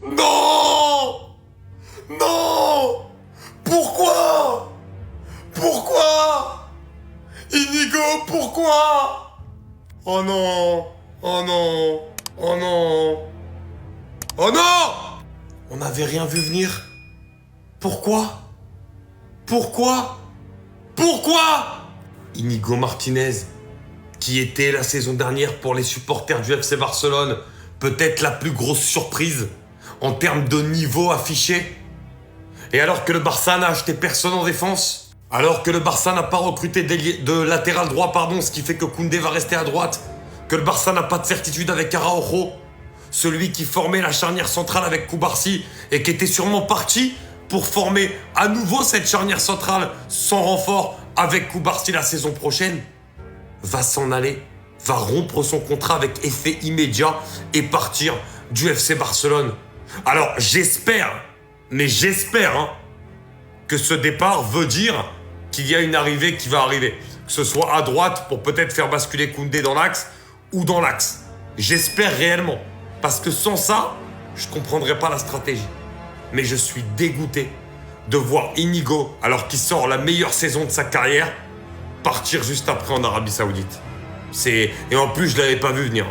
Non! Non! Pourquoi? Pourquoi? Inigo, pourquoi? Oh non! Oh non! Oh non! Oh non! On n'avait rien vu venir. Pourquoi? Pourquoi? Pourquoi? Inigo Martinez, qui était la saison dernière pour les supporters du FC Barcelone, peut-être la plus grosse surprise en termes de niveau affiché. Et alors que le Barça n'a acheté personne en défense, alors que le Barça n'a pas recruté de latéral droit, ce qui fait que Koundé va rester à droite, que le Barça n'a pas de certitude avec Araujo, celui qui formait la charnière centrale avec Cubarsí et qui était sûrement parti pour former à nouveau cette charnière centrale sans renfort avec Cubarsí la saison prochaine, va s'en aller, va rompre son contrat avec effet immédiat et partir du FC Barcelone. Alors j'espère, que ce départ veut dire qu'il y a une arrivée qui va arriver. Que ce soit à droite pour peut-être faire basculer Koundé dans l'axe ou dans l'axe. J'espère réellement. Parce que sans ça, je ne comprendrais pas la stratégie. Mais je suis dégoûté de voir Inigo, alors qu'il sort la meilleure saison de sa carrière, partir juste après en Arabie Saoudite. Et en plus, je l'avais pas vu venir.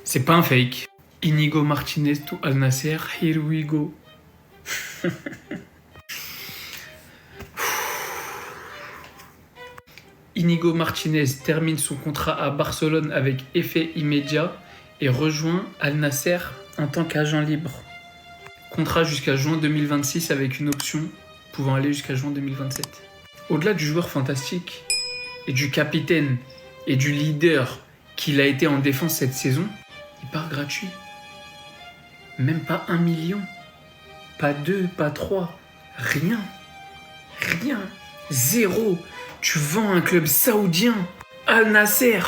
C'est pas un fake. Inigo Martinez to Al Nasser, here we go. Inigo Martinez termine son contrat à Barcelone avec effet immédiat et rejoint Al Nasser en tant qu'agent libre. Contrat jusqu'à juin 2026 avec une option pouvant aller jusqu'à juin 2027. Au-delà du joueur fantastique et du capitaine et du leader qu'il a été en défense cette saison, il part gratuit. Même pas 1 million. Pas 2, pas 3. Rien. Rien. Zéro. Tu vends un club saoudien. Al Nasser.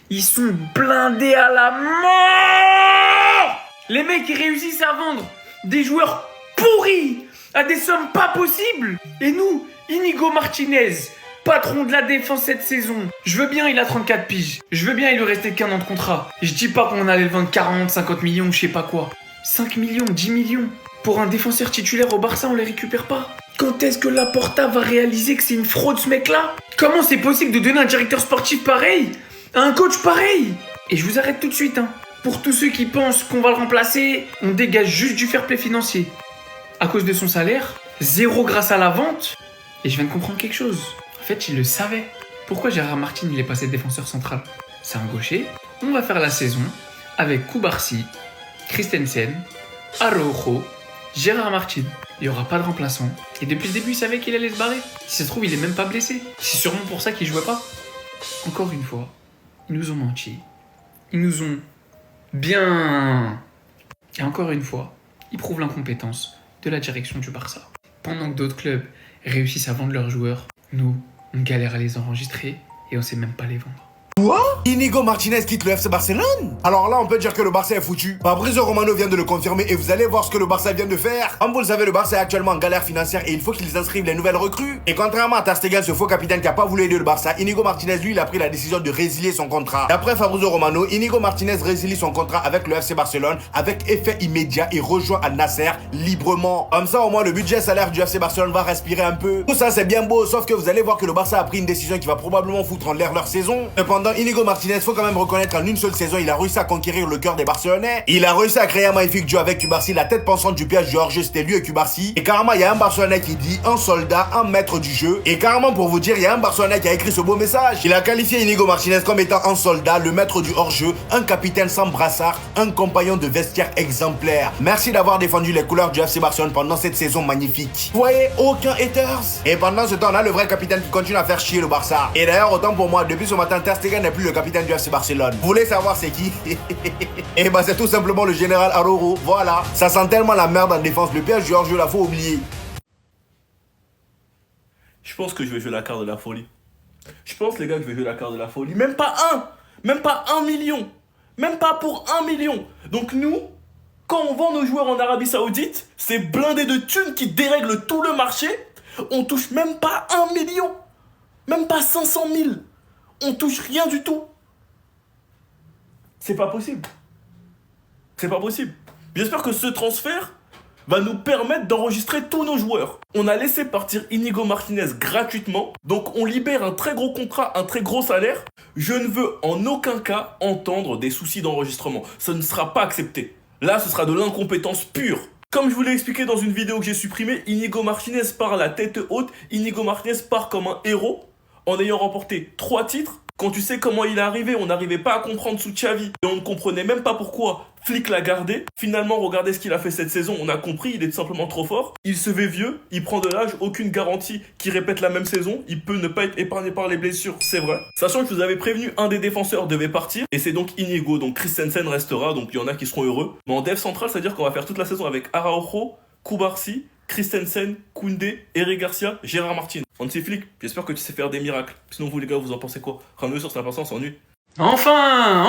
Ils sont blindés à la mort. Les mecs, ils réussissent à vendre des joueurs pourris à des sommes pas possibles. Et nous, Inigo Martinez, patron de la défense cette saison. Je veux bien, il a 34 piges. Je veux bien, il lui restait qu'un an de contrat. Je dis pas qu'on allait le vendre 40, 50 millions, je sais pas quoi. 5 millions, 10 millions. Pour un défenseur titulaire au Barça, on les récupère pas. Quand est-ce que Laporta va réaliser que c'est une fraude ce mec-là? Comment c'est possible de donner un directeur sportif pareil à un coach pareil? Et je vous arrête tout de suite. Pour tous ceux qui pensent qu'on va le remplacer, on dégage juste du fair play financier. À cause de son salaire, zéro grâce à la vente. Et je viens de comprendre quelque chose. En fait, il le savait. Pourquoi Gérard Martin, il est passé défenseur central? C'est un gaucher. On va faire la saison avec Cubarsí, Christensen, Araujo, Gérard Martin. Il n'y aura pas de remplaçant. Et depuis le début, il savait qu'il allait se barrer. Si ça se trouve, il est même pas blessé. C'est sûrement pour ça qu'il jouait pas. Encore une fois, ils nous ont menti. Ils nous ont bien... Et encore une fois, ils prouvent l'incompétence de la direction du Barça. Pendant que d'autres clubs réussissent à vendre leurs joueurs, nous, on galère à les enregistrer et on sait même pas les vendre. Quoi? Inigo Martinez quitte le FC Barcelone? Alors là, on peut dire que le Barça est foutu. Fabrizio Romano vient de le confirmer et vous allez voir ce que le Barça vient de faire. Comme vous le savez, le Barça est actuellement en galère financière et il faut qu'ils inscrivent les nouvelles recrues. Et contrairement à Ter Stegen, ce faux capitaine qui a pas voulu aider le Barça, Inigo Martinez, lui, il a pris la décision de résilier son contrat. D'après Fabrizio Romano, Inigo Martinez résilie son contrat avec le FC Barcelone avec effet immédiat et rejoint Al Nasser librement. Comme ça, au moins, le budget salaire du FC Barcelone va respirer un peu. Tout ça, c'est bien beau, sauf que vous allez voir que le Barça a pris une décision qui va probablement foutre en l'air leur saison. Cependant, Inigo Martinez, faut quand même reconnaître qu'en une seule saison, il a réussi à conquérir le cœur des Barcelonais. Il a réussi à créer un magnifique duo avec Cubarsí. La tête pensante du piège du hors-jeu, c'était lui et Cubarsí. Et carrément, il y a un Barcelonais qui dit un soldat, un maître du jeu. Et carrément, pour vous dire, il y a un Barcelonais qui a écrit ce beau message. Il a qualifié Inigo Martinez comme étant un soldat, le maître du hors-jeu, un capitaine sans brassard, un compagnon de vestiaire exemplaire. Merci d'avoir défendu les couleurs du FC Barcelone pendant cette saison magnifique. Vous voyez, aucun haters. Et pendant ce temps, on a le vrai capitaine qui continue à faire chier le Barça. Et d'ailleurs, autant pour moi, depuis ce matin, Ter Stegen n'est plus le capitaine du FC Barcelone. Vous voulez savoir c'est qui? Et bah c'est tout simplement le général Araujo. Voilà, ça sent tellement la merde en défense. Le piège du hors-jeu là, faut oublier. Je pense que je vais jouer la carte de la folie. Je pense les gars que je vais jouer la carte de la folie. Même pas 1 million. Même pas pour 1 million. Donc nous, quand on vend nos joueurs en Arabie Saoudite, c'est blindé de thunes qui dérèglent tout le marché. On touche même pas 1 million. Même pas 500 000. On touche rien du tout. C'est pas possible. C'est pas possible. J'espère que ce transfert va nous permettre d'enregistrer tous nos joueurs. On a laissé partir Inigo Martinez gratuitement, donc on libère un très gros contrat, un très gros salaire. Je ne veux en aucun cas entendre des soucis d'enregistrement. Ça ne sera pas accepté. Là, ce sera de l'incompétence pure. Comme je vous l'ai expliqué dans une vidéo que j'ai supprimée, Inigo Martinez part la tête haute, Inigo Martinez part comme un héros en ayant remporté 3 titres. Quand tu sais comment il est arrivé, on n'arrivait pas à comprendre sous Xavi et on ne comprenait même pas pourquoi Flick l'a gardé. Finalement, regardez ce qu'il a fait cette saison, on a compris, il est tout simplement trop fort. Il se fait vieux, il prend de l'âge, aucune garantie qu'il répète la même saison. Il peut ne pas être épargné par les blessures, c'est vrai. Sachant que je vous avais prévenu, un des défenseurs devait partir et c'est donc Inigo, donc Christensen restera, donc il y en a qui seront heureux. Mais en dev central, c'est-à-dire qu'on va faire toute la saison avec Araujo, Kubarsi, Christensen, Koundé, Eric Garcia, Gérard Martin. Hansi Flick, j'espère que tu sais faire des miracles. Sinon vous les gars, vous en pensez quoi? Ramenez sur Snap, on s'ennuie. Enfin,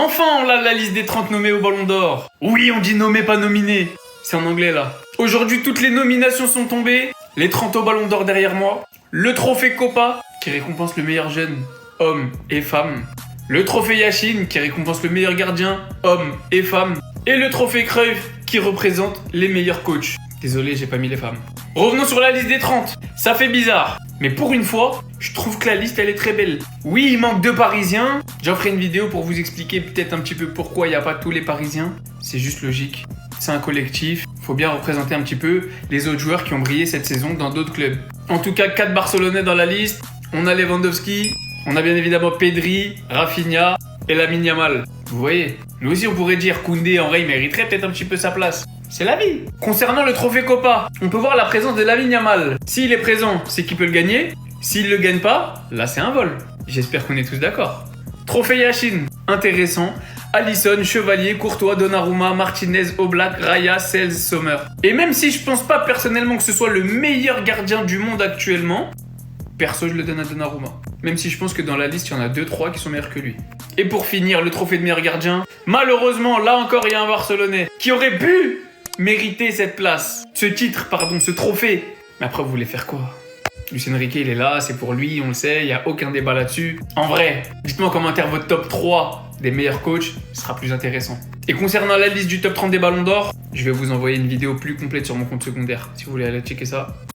on a la liste des 30 nommés au Ballon d'Or. Oui, on dit nommé, pas nominé. C'est en anglais là. Aujourd'hui, toutes les nominations sont tombées. Les 30 au Ballon d'Or derrière moi. Le trophée Copa, qui récompense le meilleur jeune, homme et femme. Le trophée Yashin, qui récompense le meilleur gardien, homme et femme. Et le trophée Cruyff, qui représente les meilleurs coachs. Désolé, j'ai pas mis les femmes. Revenons sur la liste des 30. Ça fait bizarre. Mais pour une fois, je trouve que la liste, elle est très belle. Oui, il manque 2 Parisiens. J'en ferai une vidéo pour vous expliquer peut-être un petit peu pourquoi il n'y a pas tous les Parisiens. C'est juste logique. C'est un collectif. Faut bien représenter un petit peu les autres joueurs qui ont brillé cette saison dans d'autres clubs. En tout cas, 4 Barcelonais dans la liste. On a Lewandowski. On a bien évidemment Pedri, Rafinha et Lamine Yamal. Vous voyez, nous aussi on pourrait dire Koundé en vrai il mériterait peut-être un petit peu sa place. C'est la vie. Concernant le trophée Copa, on peut voir la présence de Lamine Yamal. S'il est présent, c'est qu'il peut le gagner. S'il le gagne pas, là c'est un vol. J'espère qu'on est tous d'accord. Trophée Yashin, intéressant. Alisson, Chevalier, Courtois, Donnarumma, Martinez, Oblak, Raya, Sels, Sommer. Et même si je pense pas personnellement que ce soit le meilleur gardien du monde actuellement, perso je le donne à Donnarumma. Même si je pense que dans la liste il y en a 2-3 qui sont meilleurs que lui. Et pour finir, le trophée de meilleur gardien, malheureusement là encore il y a un Barcelonais qui aurait pu mériter cette place, ce trophée. Mais après vous voulez faire quoi? Lucien Riquet il est là, c'est pour lui, on le sait, il n'y a aucun débat là-dessus. En vrai, dites-moi en commentaire votre top 3 des meilleurs coachs, ce sera plus intéressant. Et concernant la liste du top 30 des ballons d'or, je vais vous envoyer une vidéo plus complète sur mon compte secondaire, si vous voulez aller checker ça.